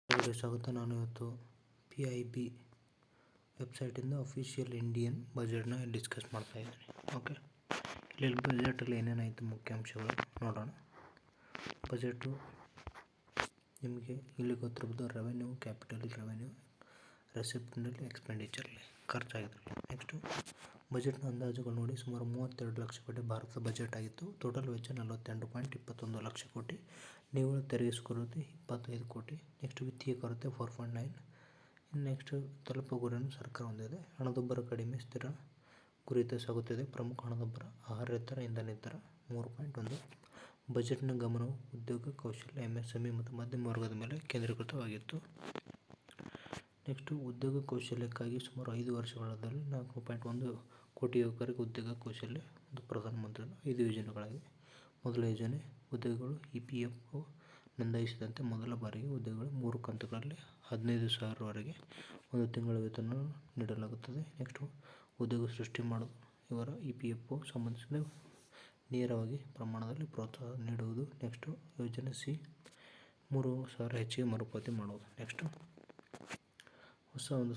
ಸ್ವಾಗತ. ನಾನು ಇವತ್ತು PIB ವೆಬ್ಸೈಟಿಂದ ಅಫಿಷಿಯಲ್ ಇಂಡಿಯನ್ ಬಜೆಟ್ನ ಡಿಸ್ಕಸ್ ಮಾಡ್ತಾ ಇದ್ದೀನಿ. ಓಕೆ, ಇಲ್ಲಿ ಬಜೆಟಲ್ಲಿ ಏನೇನಾಯಿತು ಮುಖ್ಯಾಂಶಗಳು ನೋಡೋಣ. ಬಜೆಟು ನಿಮಗೆ ಇಲ್ಲಿ ಗೊತ್ತಿರ್ಬೋದು. ರೆವೆನ್ಯೂ, ಕ್ಯಾಪಿಟಲ್ ರೆವೆನ್ಯೂ, ರೆಸಿಪ್ಟ್ನಲ್ಲಿ, ಎಕ್ಸ್ಪೆಂಡಿಚರ್ಲಿ ಖರ್ಚಾಗಿದೆ. ನೆಕ್ಸ್ಟು ಬಜೆಟ್ನ ಅಂದಾಜುಗಳು ನೋಡಿ. ಸುಮಾರು 32 ಲಕ್ಷ ಕೋಟಿ ಭಾರತದ ಬಜೆಟ್ ಆಗಿತ್ತು. ಟೋಟಲ್ ವೆಚ್ಚ 42.21 ಲಕ್ಷ ಕೋಟಿ. ನಿವ್ವಳ ತೆರಿಗೆ ಕೊರತೆ 25 ಕೋಟಿ. ನೆಕ್ಸ್ಟ್ ವಿತ್ತೀಯ ಕೊರತೆ 4.9. ನೆಕ್ಸ್ಟ್ ತಲುಪುವ ಗುರಿಯನ್ನು ಸರ್ಕಾರ ಹೊಂದಿದೆ. ಹಣದುಬ್ಬರ ಕಡಿಮೆ, ಸ್ಥಿರ ಗುರಿಯತ್ತ ಸಾಗುತ್ತಿದೆ. ಪ್ರಮುಖ ಹಣದುಬ್ಬರ ಆಹಾರೇತರ, ಇಂಧನೇತರ 3.1. ಬಜೆಟ್ನ ಗಮನವು ಉದ್ಯೋಗ, ಕೌಶಲ್ಯ, MSME ಮತ್ತು ಮಧ್ಯಮ ವರ್ಗದ ಮೇಲೆ ಕೇಂದ್ರೀಕೃತವಾಗಿತ್ತು. ನೆಕ್ಸ್ಟು ಉದ್ಯೋಗ ಕೌಶಲ್ಯಕ್ಕಾಗಿ ಸುಮಾರು 5 ವರ್ಷಗಳಲ್ಲಿ 4.1 ಕೋಟಿ ಯುವಕರಿಗೆ ಉದ್ಯೋಗ ಕೌಶಲ್ಯ ಒಂದು ಪ್ರಧಾನಮಂತ್ರಿಗಳ 5 ಯೋಜನೆಗಳಾಗಿವೆ. ಮೊದಲ ಯೋಜನೆ, ಉದ್ಯೋಗಿಗಳು EPFO ನೋಂದಾಯಿಸಿದಂತೆ ಮೊದಲ ಬಾರಿಗೆ ಉದ್ಯೋಗಿಗಳು 3 ಕಂತುಗಳಲ್ಲಿ 15,000 ವರೆಗೆ ಒಂದು ತಿಂಗಳ ವೇತನವನ್ನು ನೀಡಲಾಗುತ್ತದೆ. ನೆಕ್ಸ್ಟು ಉದ್ಯೋಗ ಸೃಷ್ಟಿ ಮಾಡೋದು. ಇವರ EPFO ಸಂಬಂಧಿಸಿದ ನೇರವಾಗಿ ಪ್ರಮಾಣದಲ್ಲಿ ಪ್ರೋತ್ಸಾಹ ನೀಡುವುದು. ನೆಕ್ಸ್ಟು ಯೋಜನೆ C, 3,000 ಹೆಚ್ಚಿಗೆ ಮರುಪಾವತಿ ಮಾಡುವುದು. ನೆಕ್ಸ್ಟು ಹೊಸ ಒಂದು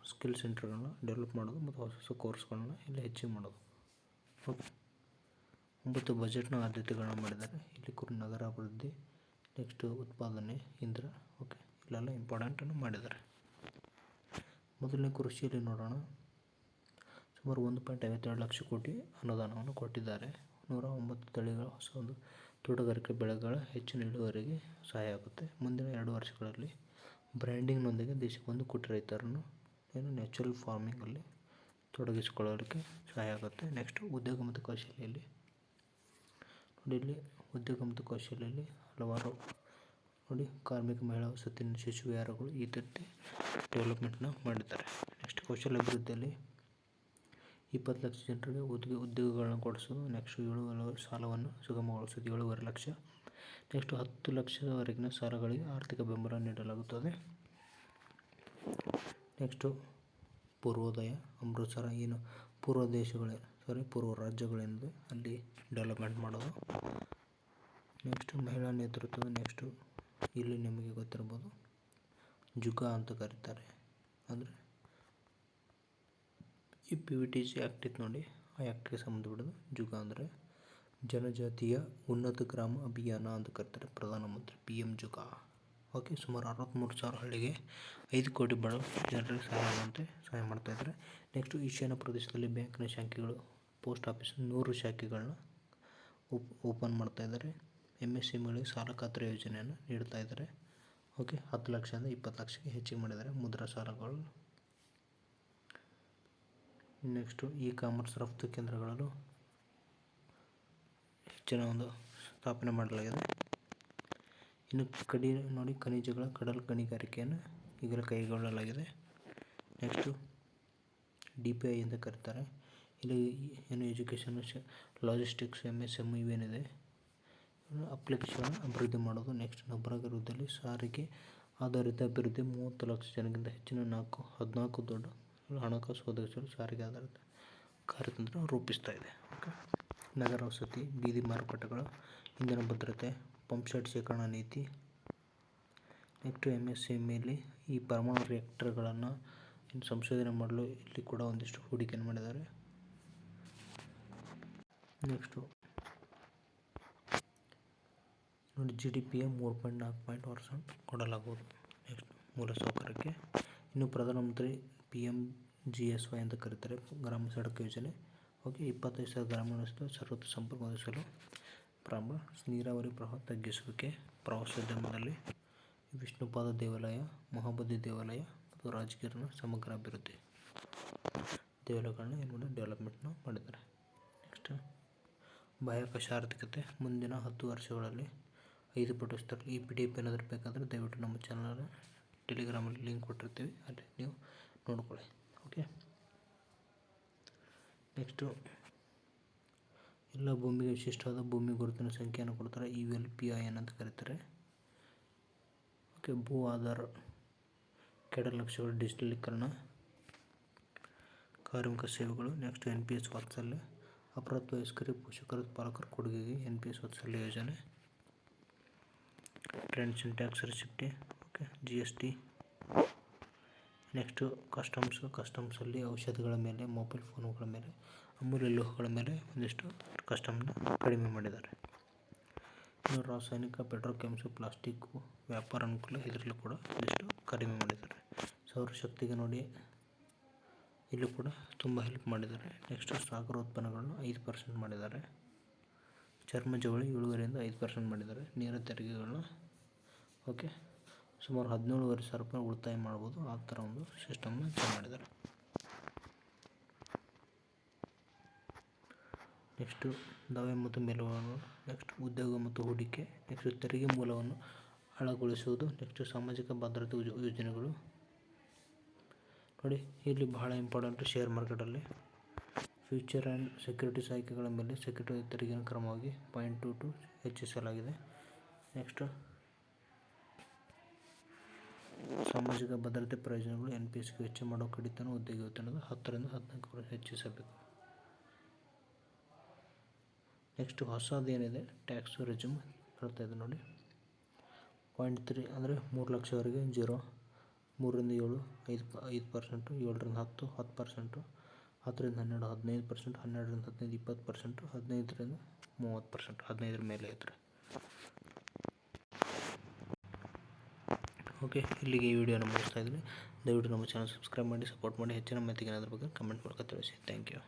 ಸ್ಕಿಲ್ ಸೆಂಟರ್ಗಳನ್ನ ಡೆವಲಪ್ ಮಾಡೋದು ಮತ್ತು ಹೊಸ ಕೋರ್ಸ್ಗಳನ್ನ ಇಲ್ಲಿ ಹೆಚ್ಚಿಗೆ ಮಾಡೋದು. ಓಕೆ, 9 ಬಜೆಟ್ನ ಆದ್ಯತೆಗಳನ್ನ ಮಾಡಿದ್ದಾರೆ. ಇಲ್ಲಿ ನಗರ ಅಭಿವೃದ್ಧಿ, ನೆಕ್ಸ್ಟು ಉತ್ಪಾದನೆ, ಇಂಧನ. ಓಕೆ, ಇಲ್ಲೆಲ್ಲ ಇಂಪಾರ್ಟೆಂಟನ್ನು ಮಾಡಿದ್ದಾರೆ. ಮೊದಲನೇ ಕೃಷಿಯಲ್ಲಿ ನೋಡೋಣ. ಸುಮಾರು 1.52 ಲಕ್ಷ ಕೋಟಿ ಅನುದಾನವನ್ನು ಕೊಟ್ಟಿದ್ದಾರೆ. 109 ತಳಿಗಳ ಹೊಸ ಒಂದು ತೋಟಗಾರಿಕೆ ಬೆಳೆಗಳ ಹೆಚ್ಚಿನ ಇಳುವರಿಗೆ ಸಹಾಯ ಆಗುತ್ತೆ. ಮುಂದಿನ 2 ವರ್ಷಗಳಲ್ಲಿ ಬ್ರ್ಯಾಂಡಿಂಗ್ನೊಂದಿಗೆ ದೇಶಕ್ಕೆ 1 ಕೋಟಿ ರೈತರನ್ನು ನ್ಯಾಚುರಲ್ ಫಾರ್ಮಿಂಗಲ್ಲಿ ತೊಡಗಿಸಿಕೊಳ್ಳಲಿಕ್ಕೆ ಸಹಾಯ ಆಗುತ್ತೆ. ನೆಕ್ಸ್ಟ್ ಉದ್ಯೋಗ ಮತ್ತು ಕೌಶಲ್ಯಲ್ಲಿ ನೋಡಿ. ಇಲ್ಲಿ ಉದ್ಯೋಗ ಮತ್ತು ಕೌಶಲ್ಯದಲ್ಲಿ ಹಲವಾರು ನೋಡಿ, ಕಾರ್ಮಿಕ, ಮಹಿಳಾ, ವಸತಿ, ಶಿಶು ವಿಹಾರಗಳು ಈ ರೀತಿ ಡೆವಲಪ್ಮೆಂಟ್ನ ಮಾಡಿದ್ದಾರೆ. ನೆಕ್ಸ್ಟ್ ಕೌಶಲ್ಯ ಅಭಿವೃದ್ಧಿಯಲ್ಲಿ 20 ಲಕ್ಷ ಜನರಿಗೆ ಉದ್ಯೋಗಗಳನ್ನ ಕೊಡಿಸೋದು. ನೆಕ್ಸ್ಟ್ 7 ಸಾಲವನ್ನು ಸುಗಮಗೊಳಿಸೋದು 7.5 ಲಕ್ಷ. ನೆಕ್ಸ್ಟ್ 10 ಲಕ್ಷದವರೆಗಿನ ಸಾಲಗಳಿಗೆ ಆರ್ಥಿಕ ಬೆಂಬಲ ನೀಡಲಾಗುತ್ತದೆ. ನೆಕ್ಸ್ಟು ಪೂರ್ವೋದಯ, ಅಮೃತಸರ, ಏನು ಪೂರ್ವ ರಾಜ್ಯಗಳೇನಿದೆ ಅಲ್ಲಿ ಡೆವಲಪ್ಮೆಂಟ್ ಮಾಡೋದು. ನೆಕ್ಸ್ಟು ಮಹಿಳಾ ನೇತೃತ್ವ. ನೆಕ್ಸ್ಟು ಇಲ್ಲಿ ನಿಮಗೆ ಗೊತ್ತಿರ್ಬೋದು ಜುಗಾ ಅಂತ ಕರೀತಾರೆ. ಅಂದರೆ ಈ PVTC ಆ್ಯಕ್ಟ್ ಇತ್ತು ನೋಡಿ, ಆ ಆ್ಯಕ್ಟ್ಗೆ ಸಂಬಂಧಪಟ್ಟದ್ದು. ಜುಗಾ ಅಂದರೆ ಜನಜಾತಿಯ ಉನ್ನತ ಗ್ರಾಮ ಅಭಿಯಾನ ಅಂತ ಕರೀತಾರೆ. ಪ್ರಧಾನಮಂತ್ರಿ PM ಜುಗಾ. ಓಕೆ, ಸುಮಾರು 63,000 ಹಳ್ಳಿಗೆ 5 ಕೋಟಿ ಬಡ ಜನರಿಗೆ ಸಹಾಯ ಮಾಡ್ತಾಯಿದ್ದಾರೆ. ನೆಕ್ಸ್ಟು ಈಶಾನ್ಯ ಪ್ರದೇಶದಲ್ಲಿ ಬ್ಯಾಂಕ್ನ ಶಾಖೆಗಳು, ಪೋಸ್ಟ್ ಆಫೀಸ್ 100 ಶಾಖೆಗಳನ್ನ ಓಪನ್ ಮಾಡ್ತಾಯಿದ್ದಾರೆ. MSMEಗಳಿಗೆ ಸಾಲ ಖಾತ್ರಿ ಯೋಜನೆಯನ್ನು ನೀಡ್ತಾ ಇದ್ದಾರೆ. ಓಕೆ, 10 ಲಕ್ಷದಿಂದ 20 ಲಕ್ಷಕ್ಕೆ ಹೆಚ್ಚಿಗೆ ಮಾಡಿದ್ದಾರೆ ಮುದ್ರಾ ಸಾಲಗಳು. ನೆಕ್ಸ್ಟು ಕಾಮರ್ಸ್ ರಫ್ತು ಕೇಂದ್ರಗಳಲ್ಲೂ ಹೆಚ್ಚಿನ ಒಂದು ಸ್ಥಾಪನೆ ಮಾಡಲಾಗಿದೆ. ಇನ್ನು ನೋಡಿ, ಖನಿಜಗಳ ಕಡಲ ಗಣಿಗಾರಿಕೆಯನ್ನು ಈಗಲೇ ಕೈಗೊಳ್ಳಲಾಗಿದೆ. ನೆಕ್ಸ್ಟು DPI ಅಂತ ಕರೀತಾರೆ. ಇಲ್ಲಿ ಏನು ಎಜುಕೇಷನ್, ಲಾಜಿಸ್ಟಿಕ್ಸ್, MSME ಇವೇನಿದೆ ಅಪ್ಲಿಕೇಶನ್ ಅಭಿವೃದ್ಧಿ ಮಾಡೋದು. ನೆಕ್ಸ್ಟ್ ನಗರಾಭಿವೃದ್ಧಿಯಲ್ಲಿ ಸಾರಿಗೆ ಆಧಾರಿತ ಅಭಿವೃದ್ಧಿ. 30 ಲಕ್ಷ ಜನಕ್ಕಿಂತ ಹೆಚ್ಚಿನ 14 ದೊಡ್ಡ ಹಣಕಾಸು ಒದಗಿಸಲು ಸಾರಿಗೆ ಆಧಾರಿತ ಕಾರ್ಯತಂತ್ರ ರೂಪಿಸ್ತಾ ಇದೆ. ಓಕೆ, ನಗರ ವಸತಿ, ಬೀದಿ ಮಾರುಕಟ್ಟೆಗಳು, ಇಂಧನ ಭದ್ರತೆ, ಪಂಪ್ಸೆಟ್ ಶೇಖರಣಾ ನೀತಿ. ನೆಕ್ಸ್ಟು MSMEಯಲ್ಲಿ ಈ ಪರಮಾಣು ರಿಯಾಕ್ಟರ್ಗಳನ್ನು ಸಂಶೋಧನೆ ಮಾಡಲು ಇಲ್ಲಿ ಕೂಡ ಒಂದಿಷ್ಟು ಹೂಡಿಕೆಯನ್ನು ಮಾಡಿದ್ದಾರೆ. ನೆಕ್ಸ್ಟು ನೋಡಿ, GDPಯ 3.4% ಕೊಡಲಾಗುವುದು. ನೆಕ್ಸ್ಟ್ ಮೂಲಸೌಕರ್ಯಕ್ಕೆ ಇನ್ನು ಪ್ರಧಾನಮಂತ್ರಿ PMGSY ಅಂತ ಕರೀತಾರೆ, ಗ್ರಾಮ ಸಡಕ್ ಯೋಜನೆ. ಓಕೆ, 25,000 ಗ್ರಾಮೀಣ ಸರ್ವತ್ರ ಸಂಪರ್ಕ ಒದಗಿಸಲು ಪ್ರಾರಂಭ. ನೀರಾವರಿ ಪ್ರವಾಹ ತಗ್ಗಿಸುವಿಕೆ. ಪ್ರವಾಸೋದ್ಯಮದಲ್ಲಿ ವಿಷ್ಣುಪಾದ ದೇವಾಲಯ, ಮಹಾಬೋಧಿ ದೇವಾಲಯ ಮತ್ತು ರಾಜಗಿರ್ನ ಸಮಗ್ರ ಅಭಿವೃದ್ಧಿ ದೇವಾಲಯಗಳನ್ನ ಡೆವಲಪ್ಮೆಂಟ್ನ ಮಾಡಿದ್ದಾರೆ. ನೆಕ್ಸ್ಟ್ ಬಾಹ್ಯಾಕಾಶ ಆರ್ಥಿಕತೆ. ಮುಂದಿನ 10 ವರ್ಷಗಳಲ್ಲಿ 5 ಪಟ್ಟು ವಿಸ್ತರಣೆ. ಈ PDF ಏನಾದರೂ ಬೇಕಾದರೆ ದಯವಿಟ್ಟು ನಮ್ಮ ಚಾನಲ್ ಟೆಲಿಗ್ರಾಮಲ್ಲಿ ಲಿಂಕ್ ಕೊಟ್ಟಿರ್ತೀವಿ, ಅಲ್ಲಿ ನೀವು ನೋಡ್ಕೊಳ್ಳಿ. ಓಕೆ, ನೆಕ್ಸ್ಟು ಎಲ್ಲ ಭೂಮಿಗೆ ವಿಶಿಷ್ಟವಾದ ಭೂಮಿ ಗುರುತಿನ ಸಂಖ್ಯೆಯನ್ನು ಕೊಡ್ತಾರೆ. ULPIN ಅಂತ ಕರೀತಾರೆ. ಓಕೆ, ಭೂ ಆಧಾರ ಕೇಡರ್ ನಕ್ಷೆಗಳು, ಡಿಜಿಟಲೀಕರಣ, ಕಾರ್ಮಿಕ ಸೇವೆಗಳು. ನೆಕ್ಸ್ಟ್ NPS ವಾತ್ಸಲ್ಯ, ಅಪ್ರಾಪ್ತ ವಯಸ್ಕರಿಗೆ ಪೋಷಕರ ಪಾಲಕರ ಕೊಡುಗೆಗೆ NPS ವಾತ್ಸಲ್ಯ ಯೋಜನೆ. ಟ್ರಾನ್ಸಿಷನ್ ಟ್ಯಾಕ್ಸ್ ರೆಸಿಪ್ಟಿ. Okay, okay, GST. ನೆಕ್ಸ್ಟು ಕಸ್ಟಮ್ಸಲ್ಲಿ ಔಷಧಿಗಳ ಮೇಲೆ, ಮೊಬೈಲ್ ಫೋನುಗಳ ಮೇಲೆ, ಅಮೂಲ್ಯ ಲೋಹಗಳ ಮೇಲೆ ಒಂದಿಷ್ಟು ಕಸ್ಟಮ್ನ ಕಡಿಮೆ ಮಾಡಿದ್ದಾರೆ. ಇನ್ನು ರಾಸಾಯನಿಕ, ಪೆಟ್ರೋಕೆಮಿಕಲ್ಸ್, ಪ್ಲಾಸ್ಟಿಕ್ಕು, ವ್ಯಾಪಾರ ಅನುಕೂಲ ಇದರಲ್ಲೂ ಕೂಡ ಒಂದಿಷ್ಟು ಕಡಿಮೆ ಮಾಡಿದ್ದಾರೆ. ಸೌರಶಕ್ತಿಗೆ ನೋಡಿ ಇಲ್ಲೂ ಕೂಡ ತುಂಬ ಹೆಲ್ಪ್ ಮಾಡಿದ್ದಾರೆ. ನೆಕ್ಸ್ಟ್ ಸಾಗರ ಉತ್ಪನ್ನಗಳನ್ನು 5% ಮಾಡಿದ್ದಾರೆ. ಚರ್ಮ ಜವಳಿ 7.5% 5% ಮಾಡಿದ್ದಾರೆ. ನೇರ ತೆರಿಗೆಗಳನ್ನ ಓಕೆ ಸುಮಾರು 17,500 ರೂಪಾಯಿ ಉಳಿತಾಯ ಮಾಡ್ಬೋದು. ಆ ಥರ ಒಂದು ಸಿಸ್ಟಮ್ನ ಚೇಂಜ್ ಮಾಡಿದ್ದಾರೆ. ನೆಕ್ಸ್ಟು ದಾವೆ ಮತ್ತು ಮೇಲ್ವರ್ಗ, ನೆಕ್ಸ್ಟ್ ಉದ್ಯೋಗ ಮತ್ತು ಹೂಡಿಕೆ, ನೆಕ್ಸ್ಟ್ ತೆರಿಗೆ ಮೂಲವನ್ನು ಆಳಗೊಳಿಸುವುದು, ನೆಕ್ಸ್ಟ್ ಸಾಮಾಜಿಕ ಭದ್ರತೆ ಯೋಜನೆಗಳು. ನೋಡಿ ಇಲ್ಲಿ ಬಹಳ ಇಂಪಾರ್ಟೆಂಟು ಶೇರ್ ಮಾರ್ಕೆಟಲ್ಲಿ ಫ್ಯೂಚರ್ ಆ್ಯಂಡ್ ಸೆಕ್ಯೂರಿಟೀಸ್ ಆಯ್ಕೆಗಳ ಮೇಲೆ ಸೆಕ್ಯೂರಿಟಿ ತೆರಿಗೆಯನ್ನು ಕ್ರಮವಾಗಿ 0.22 ಹೆಚ್ಚಿಸಲಾಗಿದೆ. ನೆಕ್ಸ್ಟು ಸಾಮಾಜಿಕ ಭದ್ರತೆ ಪ್ರಯೋಜನಗಳು, NPSಗೆ ವೆಚ್ಚ ಮಾಡುವ ಕಡಿತನ ಉದ್ಯೋಗ ವೇತನದ 10ರಿಂದ 14% ಹೆಚ್ಚಿಸಬೇಕು. ನೆಕ್ಸ್ಟ್ ಹೊಸದೇನಿದೆ ಟ್ಯಾಕ್ಸ್ ರೆಜ್ಯೂಮ್ ಬರ್ತಾಯಿದೆ ನೋಡಿ. 0.3 ಅಂದರೆ 3 ಲಕ್ಷವರೆಗೆ 0, 3ರಿಂದ 7 5%, 7ರಿಂದ 10 10%, 10ರಿಂದ 12 15%, 12ರಿಂದ 15 20%, 15ರಿಂದ 30%, 15ರ ಮೇಲೆ ಇದ್ದರೆ ಓಕೆ. ಇಲ್ಲಿಗೆ ಈ ವಿಡಿಯೋನ ಮುಗಿಸ್ತಾ ಇದ್ದೀನಿ. ದಯವಿಟ್ಟು ನಮ್ಮ ಚಾನಲ್ ಸಬ್ಸ್ಕ್ರೈಬ್ ಮಾಡಿ, ಸಪೋರ್ಟ್ ಮಾಡಿ. ಹೆಚ್ಚಿನ ಮಾಹಿತಿಗೆ ಏನಾದ್ರ ಬಗ್ಗೆ ಕಮೆಂಟ್ ಮೂಲಕ ತಿಳಿಸಿ. Thank you.